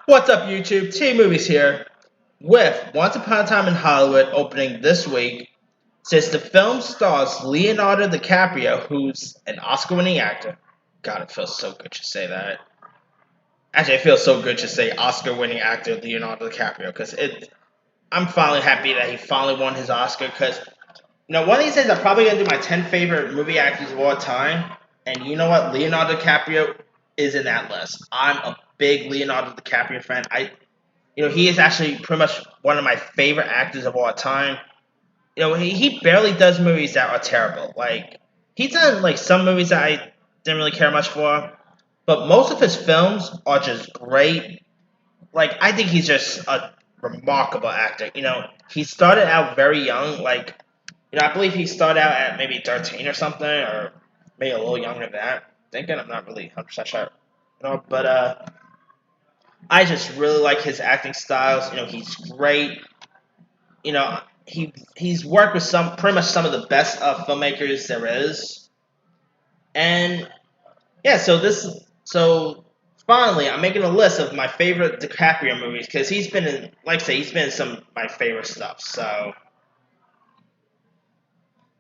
What's up, YouTube? T Movies here with Once Upon a Time in Hollywood opening this week. Since the film stars Leonardo DiCaprio, who's an Oscar-winning actor. God, it feels so good to say that. Actually, it feels so good to say Oscar-winning actor Leonardo DiCaprio because I'm finally happy that he finally won his Oscar. Because one of these days I'm probably gonna do my 10 favorite movie actors of all time, and you know what? Leonardo DiCaprio is in that list. I'm a big Leonardo DiCaprio fan. He is actually pretty much one of my favorite actors of all time. He barely does movies that are terrible. Like, he's done, like, some movies that I didn't really care much for, but most of his films are just great. Like, I think he's just a remarkable actor. He started out very young. Like, I believe he started out at maybe 13 or something, or maybe a little younger than that. I'm not really 100% sure. But I just really like his acting styles. He's great. He's worked with pretty much some of the best filmmakers there is. And yeah, so finally I'm making a list of my favorite DiCaprio movies because he's been in, like I say, he's been in some of my favorite stuff. So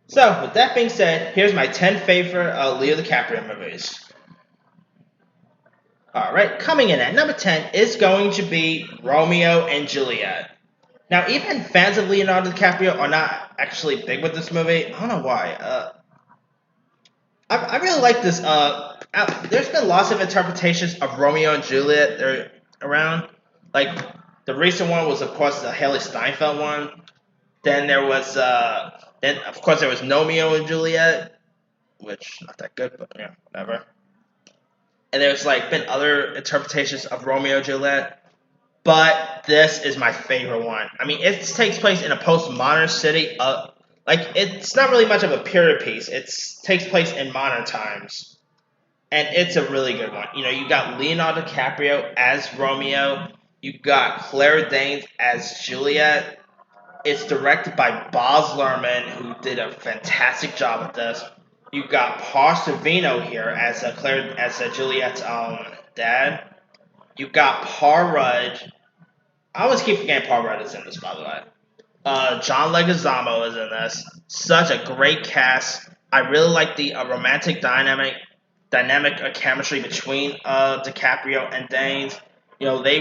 with that being said, here's my 10 favorite Leo DiCaprio movies. Alright, coming in at number 10 is going to be Romeo and Juliet. Now, even fans of Leonardo DiCaprio are not actually big with this movie. I don't know why. I really like this. There's been lots of interpretations of Romeo and Juliet around. Like, the recent one was, of course, the Haley Steinfeld one. Then there was, of course, there was Nomeo and Juliet, which not that good, but yeah, whatever. And there's been other interpretations of Romeo and Juliet. But this is my favorite one. I mean, it takes place in a postmodern city. It's not really much of a period piece. It takes place in modern times, and it's a really good one. You got Leonardo DiCaprio as Romeo. You got Claire Danes as Juliet. It's directed by Baz Luhrmann, who did a fantastic job with this. You got Paul Sorvino here as Juliet's dad. You got Paul Rudd. I always keep forgetting Paul Rudd is in this, by the way. John Leguizamo is in this. Such a great cast. I really like the romantic dynamic chemistry between DiCaprio and Danes. They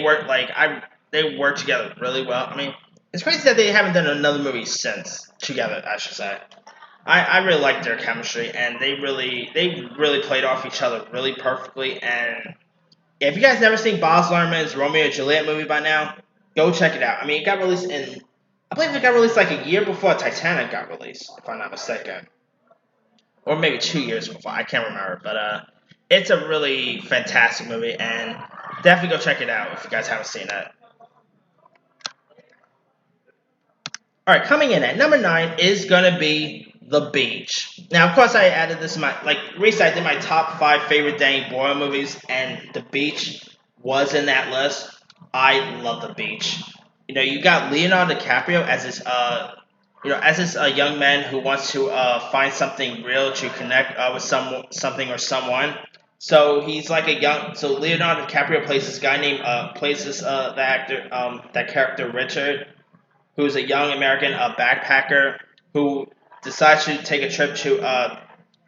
work together really well. I mean, it's crazy that they haven't done another movie since together, I should say. I really like their chemistry, and they really played off each other really perfectly. And if you guys never seen Baz Luhrmann's Romeo and Juliet movie by now, go check it out. I mean, it got released I believe it got released like a year before Titanic got released, if I'm not mistaken. Or maybe 2 years before, I can't remember. But it's a really fantastic movie, and definitely go check it out if you guys haven't seen it. Alright, coming in at number 9 is going to be The Beach. Now, of course, I added this in recently I did my top 5 favorite Danny Boyle movies, and The Beach was in that list. I love The Beach. You got Leonardo DiCaprio as this young man who wants to find something real to connect with something or someone. So he's so Leonardo DiCaprio plays this guy that character Richard, who's a young American backpacker who decides to take a trip to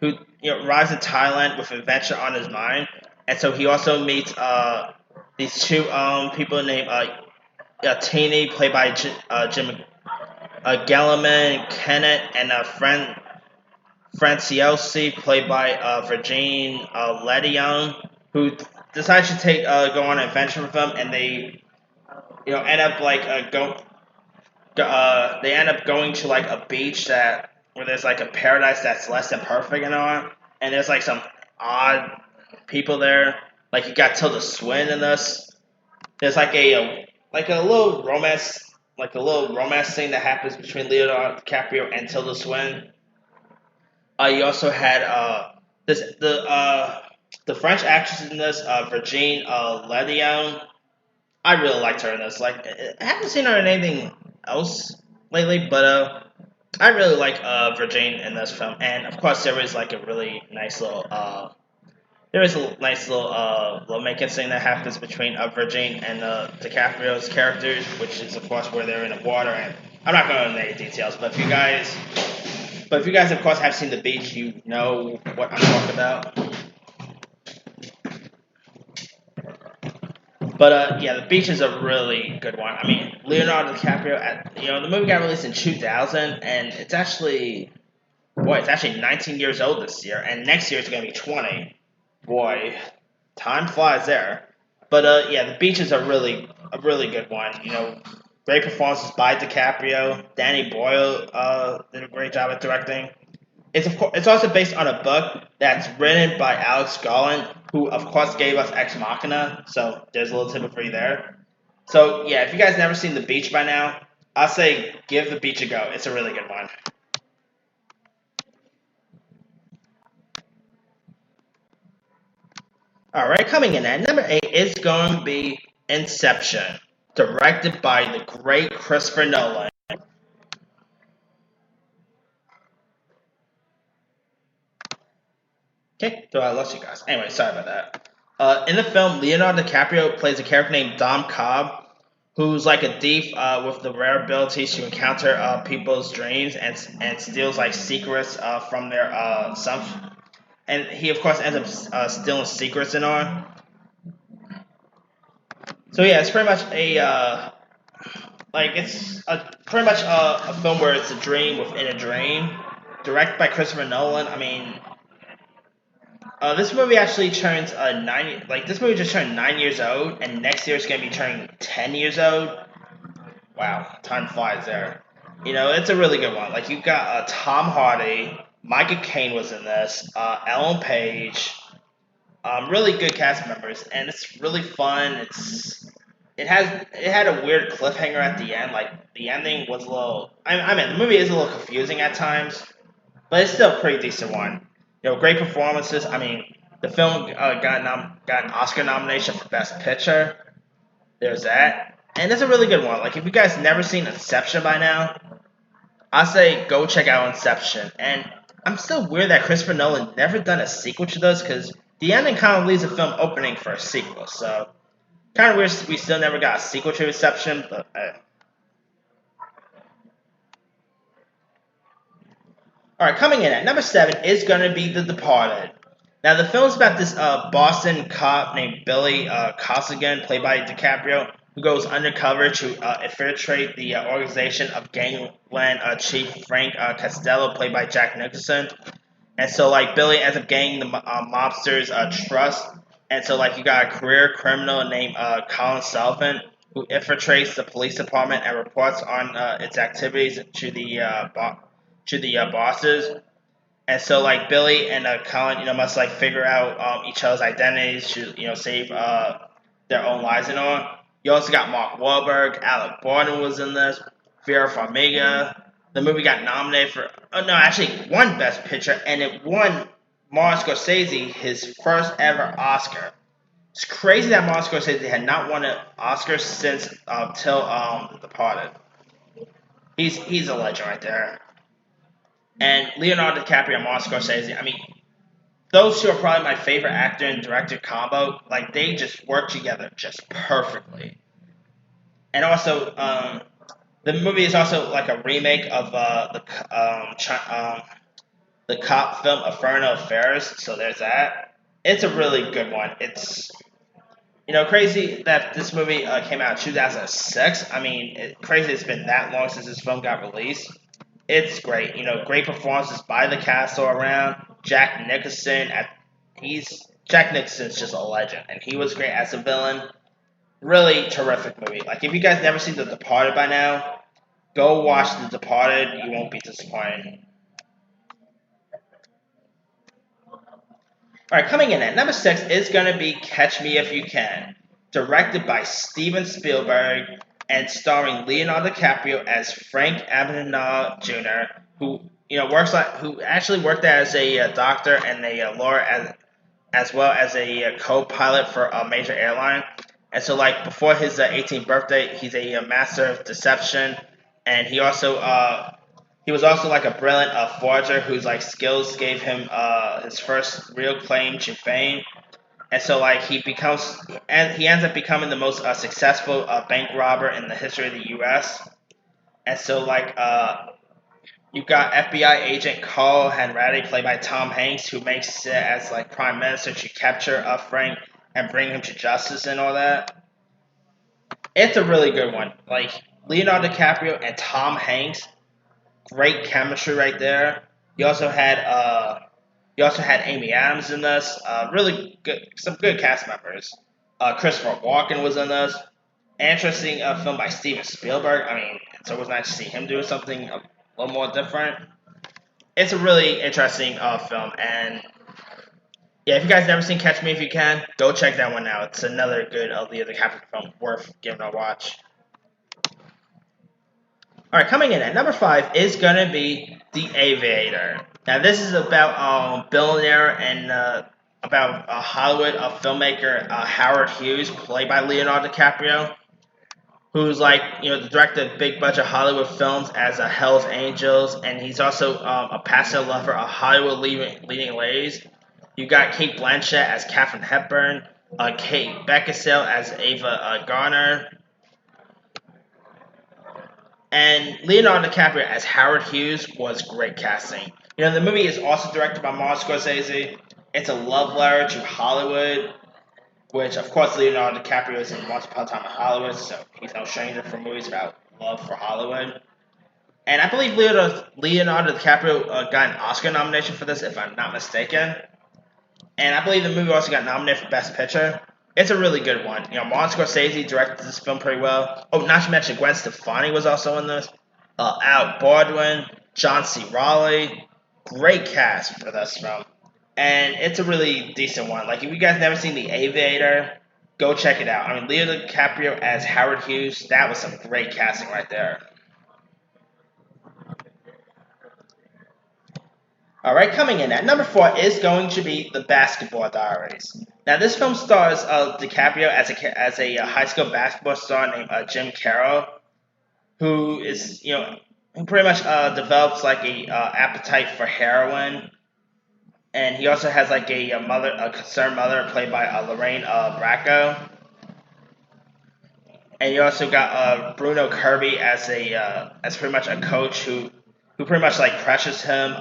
who arrives in Thailand with adventure on his mind, and so he also meets these two people named Teeny, played by Jim Gellerman, Kenneth, and Franciosi, played by Virginie Leung, who decides to go on an adventure with him, and they end up they end up going to a beach where there's a paradise that's less than perfect and all, and there's some odd people there. You got Tilda Swinton in this. There's a little romance scene that happens between Leonardo DiCaprio and Tilda Swinton. You also had the French actress in this, Virginie Leung. I really liked her in this. I haven't seen her in anything else lately, but I really like Virginie in this film. And of course, there was a really nice little there is a nice little lovemaking scene that happens between Virgin and DiCaprio's characters, which is of course where they're in the water. And I'm not going into any details, but if you guys of course have seen the beach, you know what I'm talking about. But yeah, the beach is a really good one. I mean, Leonardo DiCaprio. The movie got released in 2000, and it's actually 19 years old this year, and next year it's gonna be 20. Boy, time flies there. But yeah, the beach is a really good one. Great performances by DiCaprio. Danny Boyle did a great job at directing. It's also based on a book that's written by Alex Garland, who of course gave us Ex Machina. So there's a little tip for you there. So yeah, if you guys never seen The Beach by now, I'll say give The Beach a go. It's a really good one. All right, coming in at number eight is going to be Inception, directed by the great Christopher Nolan. Okay, so I lost you guys. Anyway, sorry about that. In the film, Leonardo DiCaprio plays a character named Dom Cobb, who's like a thief with the rare ability to encounter people's dreams and steals like secrets from their some. And he of course ends up stealing secrets and all. So yeah, it's pretty much pretty much a film where it's a dream within a dream, directed by Christopher Nolan. I mean, this movie actually turns 9. Like this movie just turned 9 years old, and next year it's gonna be turning 10 years old. Wow, time flies there. It's a really good one. Like you've got Tom Hardy, Michael Caine was in this, Ellen Page, really good cast members, and it's really fun. It had a weird cliffhanger at the end. Like the ending was a little. I mean, the movie is a little confusing at times, but it's still a pretty decent one. Great performances. I mean, the film got an Oscar nomination for Best Picture. There's that, and it's a really good one. Like if you guys never seen Inception by now, I say go check out Inception. And I'm still weird that Christopher Nolan never done a sequel to this because the ending kind of leaves the film opening for a sequel. So kind of weird we still never got a sequel to Inception. But all right, coming in at number seven is going to be The Departed. Now the film's about this Boston cop named Billy Costigan, played by DiCaprio, who goes undercover to infiltrate the organization of gangland chief Frank Costello, played by Jack Nicholson. And so, like, Billy ends up gaining the mobsters' trust. And so, like, you got a career criminal named Colin Sullivan, who infiltrates the police department and reports on its activities to the bosses. And so, like, Billy and Colin, must like figure out each other's identities to, save their own lives and all. You also got Mark Wahlberg, Alec Baldwin was in this, Vera Farmiga. The movie got nominated for, oh no, actually won Best Picture, and it won Martin Scorsese his first ever Oscar. It's crazy that Martin Scorsese had not won an Oscar since till The Departed. He's a legend right there. And Leonardo DiCaprio and Martin Scorsese, I mean, those two are probably my favorite actor and director combo. Like, they just work together just perfectly. And also, the movie is also like a remake of the cop film Infernal Affairs. So there's that. It's a really good one. It's crazy that this movie came out in 2006. I mean, crazy it's been that long since this film got released. It's great. Great performances by the cast all around. Jack Nicholson's just a legend, and he was great as a villain. Really terrific movie. Like if you guys never seen The Departed by now, go watch The Departed. You won't be disappointed. All right, coming in at number six is going to be Catch Me If You Can, directed by Steven Spielberg and starring Leonardo DiCaprio as Frank Abagnale Jr., who actually worked as a doctor and a lawyer as well as a co-pilot for a major airline. And so, like before his 18th birthday, he's a master of deception, and he was also like a brilliant forger whose like skills gave him his first real claim to fame. and so like he ends up becoming the most successful bank robber in the history of the U.S. And so like you got FBI agent Carl Hanratty, played by Tom Hanks, who makes it as like prime minister to capture Frank and bring him to justice and all that. It's a really good one. Like Leonardo DiCaprio and Tom Hanks, great chemistry right there. You also had Amy Adams in this. Really good, some good cast members. Christopher Walken was in this. Interesting film by Steven Spielberg. I mean, it's always nice to see him do something a little more different. It's a really interesting film, and yeah, if you guys never seen Catch Me If You Can, go check that one out. It's another good Leonardo DiCaprio film worth giving a watch. All right, coming in at number 5 is gonna be The Aviator. Now, this is about billionaire and about a Hollywood filmmaker Howard Hughes, played by Leonardo DiCaprio, who's like the director of big budget Hollywood films as Hell's Angels, and he's also a passionate lover of Hollywood leading ladies. You got Kate Blanchett as Katharine Hepburn, Kate Beckinsale as Ava Gardner, and Leonardo DiCaprio as Howard Hughes was great casting. The movie is also directed by Martin Scorsese. It's a love letter to Hollywood, which, of course, Leonardo DiCaprio is in Once Upon a Time in Hollywood, so he's no stranger for movies about love for Hollywood. And I believe Leonardo DiCaprio got an Oscar nomination for this, if I'm not mistaken. And I believe the movie also got nominated for Best Picture. It's a really good one. Martin Scorsese directed this film pretty well. Oh, not to mention Gwen Stefani was also in this. Alec Baldwin, John C. Reilly. Great cast for this film. And it's a really decent one. Like, if you guys never seen The Aviator, go check it out. I mean, Leonardo DiCaprio as Howard Hughes, that was some great casting right there. Alright, coming in at number 4 is going to be The Basketball Diaries. Now, this film stars DiCaprio as a high school basketball star named Jim Carroll, who is, who pretty much develops like a appetite for heroin. And he also has like a concerned mother played by Lorraine Bracco. And you also got Bruno Kirby as pretty much a coach who pretty much like crushes him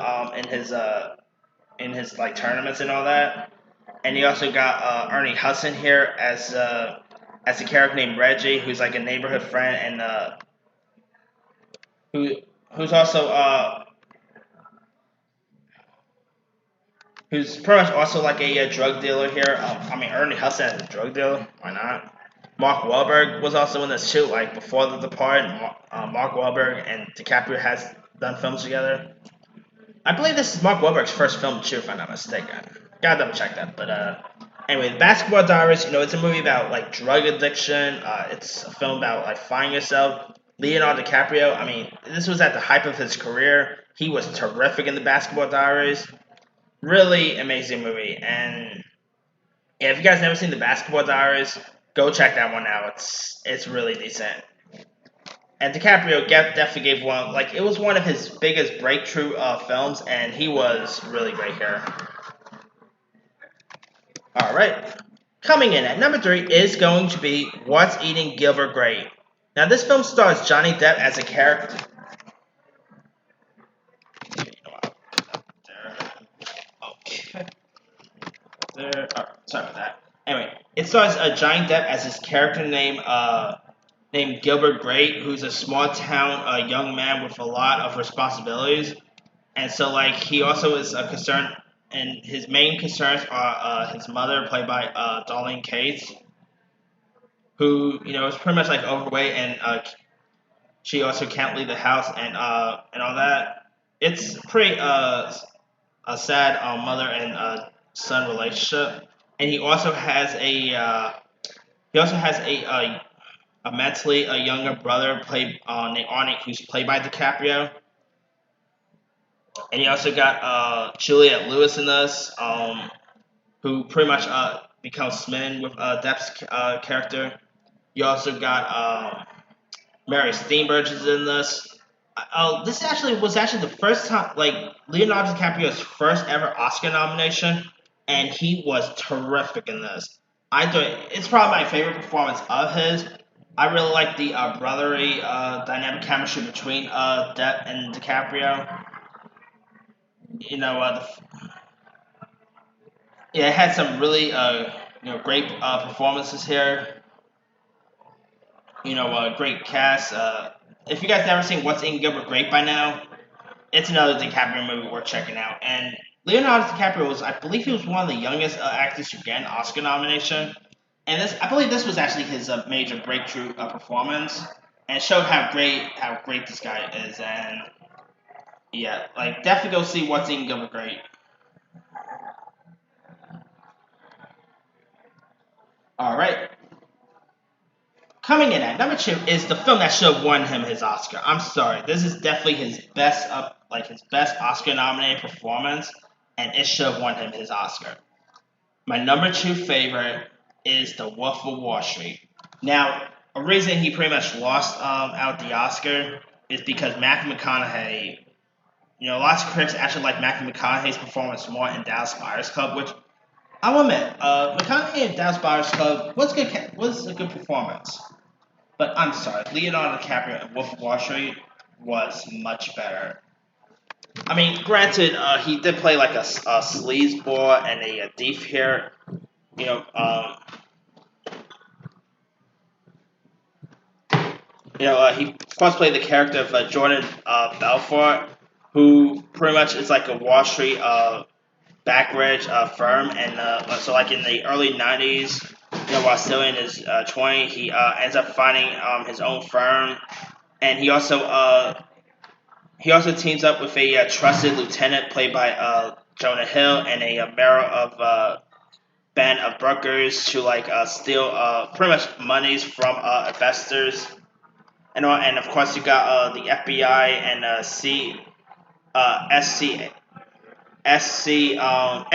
in his like tournaments and all that. And you also got Ernie Hudson here as a character named Reggie, who's like a neighborhood friend and who's also who's pretty much also like a drug dealer here. Ernie Hudson is a drug dealer. Why not? Mark Wahlberg was also in this too. Like before The Departed, Mark Wahlberg and DiCaprio has done films together. I believe this is Mark Wahlberg's first film too, if I'm not mistaken. Gotta double check that. But anyway, The Basketball Diaries. It's a movie about like drug addiction. It's a film about like finding yourself. Leonardo DiCaprio. I mean, this was at the hype of his career. He was terrific in The Basketball Diaries. Really amazing movie. And yeah, if you guys never seen The Basketball Diaries, go check that one out. It's really decent. And DiCaprio definitely gave one, like, it was one of his biggest breakthrough films, and he was really great here. Alright. Coming in at number 3 is going to be What's Eating Gilbert Grape. Now, this film stars Johnny Depp as a character. Okay. Sorry about that. Anyway, it stars Johnny Depp as his character named Gilbert Grape, who's a small town young man with a lot of responsibilities, and so like he also is concerned, and his main concerns are his mother, played by Darlene Cates, who is pretty much like overweight, and she also can't leave the house and all that. It's pretty a sad mother and son relationship, and he also has a mentally a younger brother played named Arnie, who's played by DiCaprio. And you also got Juliette Lewis in this, who pretty much becomes smitten with Depp's character. You also got Mary Steenburgen is in this. This was actually the first time, like Leonardo DiCaprio's first ever Oscar nomination. and he was terrific in this. I do it. It's probably my favorite performance of his. I really like the brotherly dynamic chemistry between Depp and DiCaprio. You know, yeah, it had some really great performances here. Great cast. If you guys never seen What's Eating Gilbert Grape by now, it's another DiCaprio movie worth checking out. And Leonardo DiCaprio was, I believe, he was one of the youngest actors to get an Oscar nomination. And I believe, this was actually his major breakthrough performance, and showed how great this guy is. And yeah, like definitely go see What's Eating Gilbert Grape. All right, coming in at number two is the film that should have won him his Oscar. I'm sorry, this is definitely his best Oscar nominated performance, and it should have won him his Oscar. My number two favorite is The Wolf of Wall Street. Now, a reason he pretty much lost out the Oscar is because Matthew McConaughey. Lots of critics actually like Matthew McConaughey's performance more in Dallas Buyers Club, which I will admit, McConaughey in Dallas Buyers Club was a good performance. But I'm sorry, Leonardo DiCaprio in Wolf of Wall Street was much better. I mean, granted, he did play like a sleazeball and a thief here. You know, um, he of course played the character of Jordan Belfort, who pretty much is like a Wall Street backridge firm, and so like in the early '90s, while still in his 20s, he ends up finding his own firm, and he also teams up with a trusted lieutenant played by Jonah Hill and a mayor of band of brokers to like steal pretty much monies from investors. And of course you got the FBI and SC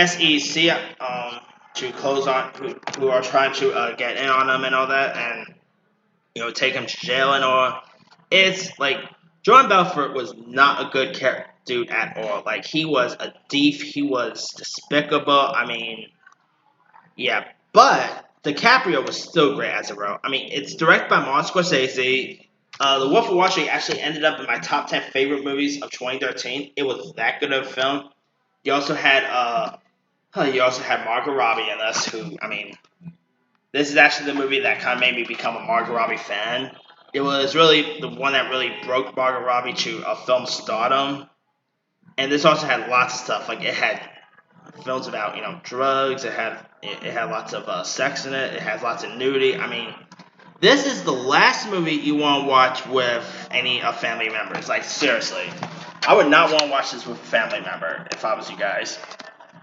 SEC to close on who are trying to get in on them and all that, and take him to jail and all. It's like Jordan Belfort was not a good dude at all. Like, he was a thief. He was despicable. I mean, yeah, but DiCaprio was still great as a role. I mean, it's directed by Martin Scorsese. The Wolf of Wall Street actually ended up in my top 10 favorite movies of 2013. It was that good of a film. You also had Margot Robbie in this, who, I mean, this is actually the movie that kind of made me become a Margot Robbie fan. It was really the one that really broke Margot Robbie to a film stardom. And this also had lots of stuff. Like, it had films about drugs. It had lots of sex in it. It has lots of nudity. I mean, this is the last movie you want to watch with any family members. Like, seriously, I would not want to watch this with a family member if I was you guys.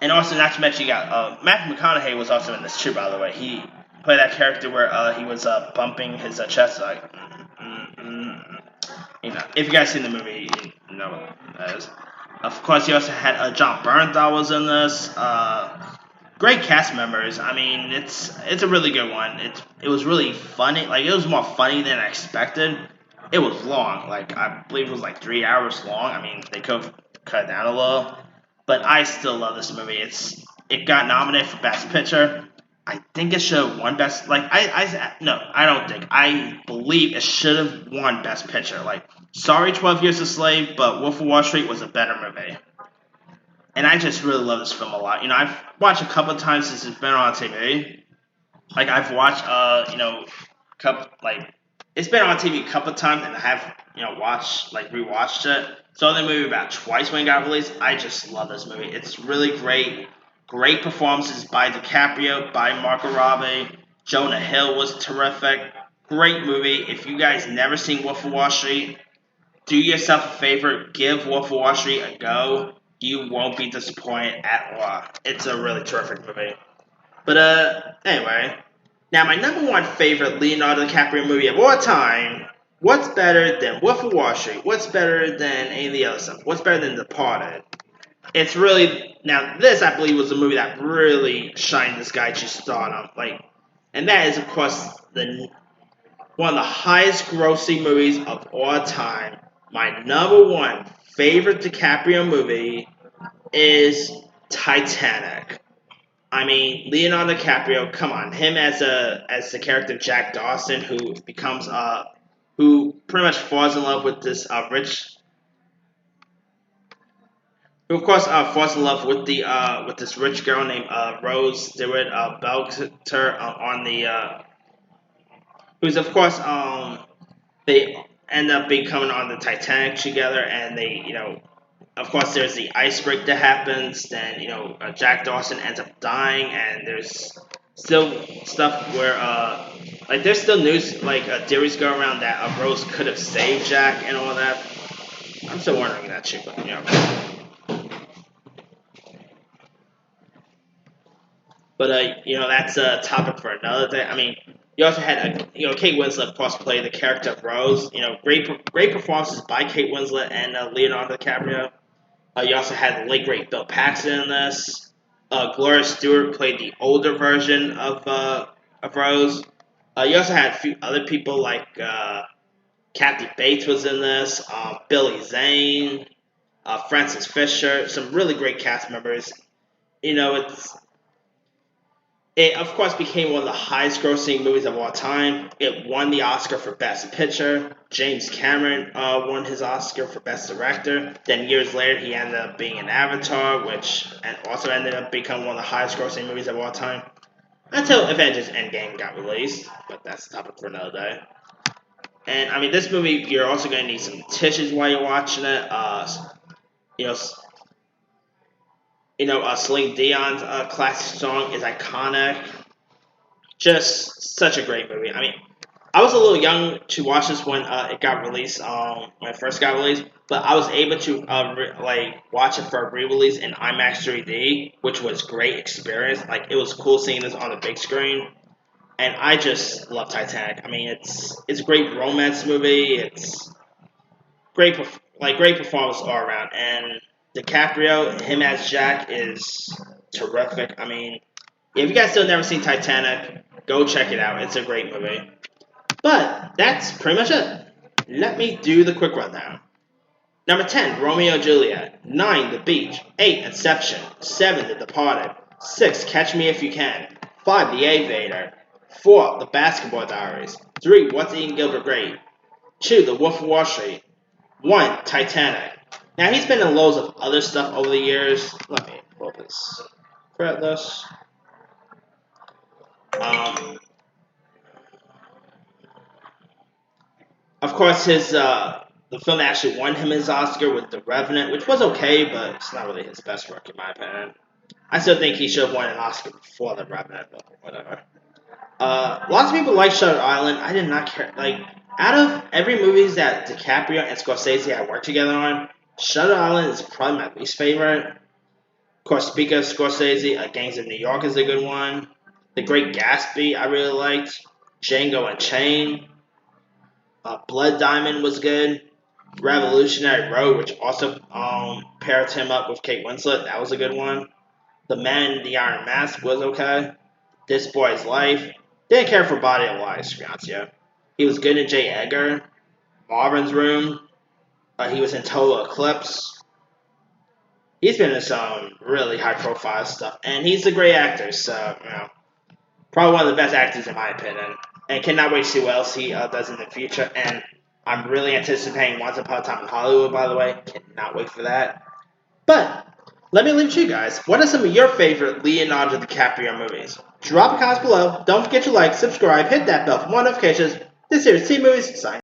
And also, not to mention, you got Matthew McConaughey was also in this too. By the way, he played that character where he was bumping his chest like. If you guys seen the movie, you know what that is. Of course, he also had John Bernthal was in this. Great cast members. I mean, it's a really good one. It was really funny. Like, it was more funny than I expected. It was long. Like, I believe it was like 3 hours long. I mean, they could have cut it down a little, but I still love this movie. It got nominated for Best Picture. I think it should have won Best. Like, no, I don't think. I believe it should have won Best Picture. Like, sorry, 12 Years a Slave, but Wolf of Wall Street was a better movie. And I just really love this film a lot. I've watched a couple of times since it's been on TV. Like, I've watched, it's been on TV a couple of times, and I have, rewatched it. Saw the movie about twice when it got released. I just love this movie. It's really great. Great performances by DiCaprio, by Margot Robbie. Jonah Hill was terrific. Great movie. If you guys never seen Wolf of Wall Street, do yourself a favor. Give Wolf of Wall Street a go. You won't be disappointed at all. It's a really terrific movie. But, anyway. Now, my number one favorite Leonardo DiCaprio movie of all time. What's better than Wolf of Wall Street? What's better than any of the other stuff? What's better than Departed? It's really... Now, this, I believe, was a movie that really shined this guy to stardom. And that is, of course, one of the highest grossing movies of all time. My number one favorite DiCaprio movie is Titanic. I mean, Leonardo DiCaprio, come on, him as the character Jack Dawson, who pretty much falls in love with this who of course falls in love with this rich girl named Rose Stewart Belter on the who's of course they end up becoming on the Titanic together, and they of course there's the ice break that happens. Then Jack Dawson ends up dying, and there's still stuff where like there's still news like theories go around that Rose could have saved Jack and all that. I'm still wondering that shit, but But that's a topic for another day. I mean, you also had Kate Winslet, of course, play the character of Rose. Great performances by Kate Winslet and Leonardo DiCaprio. You also had the late great Bill Paxton in this. Gloria Stewart played the older version of Rose. You also had a few other people like Kathy Bates was in this. Billy Zane, Francis Fisher, some really great cast members. It, of course, became one of the highest grossing movies of all time. It won the Oscar for Best Picture. James Cameron won his Oscar for Best Director. Then years later, he ended up being in Avatar, which and also ended up becoming one of the highest grossing movies of all time. Until Avengers Endgame got released, but that's a topic for another day. And I mean, this movie, you're also going to need some tissues while you're watching it. You know, Celine Dion's classic song is iconic. Just such a great movie. I mean, I was a little young to watch this when it got released, when it first got released, but I was able to watch it for a re-release in IMAX 3D, which was great experience. Like it was cool seeing this on the big screen, and I just love Titanic. I mean, it's a great romance movie. It's great performance all around, and DiCaprio, him as Jack, is terrific. I mean, if you guys still never seen Titanic, go check it out. It's a great movie. But that's pretty much it. Let me do the quick rundown. Number 10, Romeo and Juliet. 9, The Beach. 8, Inception. 7, The Departed. 6, Catch Me If You Can. 5, The Aviator. 4, The Basketball Diaries. 3, What's Eating Gilbert Grape. 2, The Wolf of Wall Street. 1, Titanic. Now, he's been in loads of other stuff over the years. Let me pull this credit list. Of course, the film that actually won him his Oscar was The Revenant, which was okay, but it's not really his best work in my opinion. I still think he should have won an Oscar before The Revenant, but whatever. Lots of people like Shutter Island. I did not care. Like, out of every movies that DiCaprio and Scorsese had worked together on, Shutter Island is probably my least favorite. Of course, speaking of Scorsese, Gangs of New York is a good one. The Great Gatsby I really liked. Django Unchained. Blood Diamond was good. Revolutionary Road, which also paired him up with Kate Winslet, that was a good one. The Man in the Iron Mask was okay. This Boy's Life. Didn't care for Body of Lies, to be honest with you. He was good in J. Edgar. Marvin's Room. He was in Total Eclipse. He's been in some really high-profile stuff, and he's a great actor, so, probably one of the best actors in my opinion. And cannot wait to see what else he does in the future. And I'm really anticipating Once Upon a Time in Hollywood, by the way. Cannot wait for that. But let me leave it to you guys. What are some of your favorite Leonardo DiCaprio movies? Drop a comment below. Don't forget to like, subscribe, hit that bell for more notifications. This here is T Movies, signing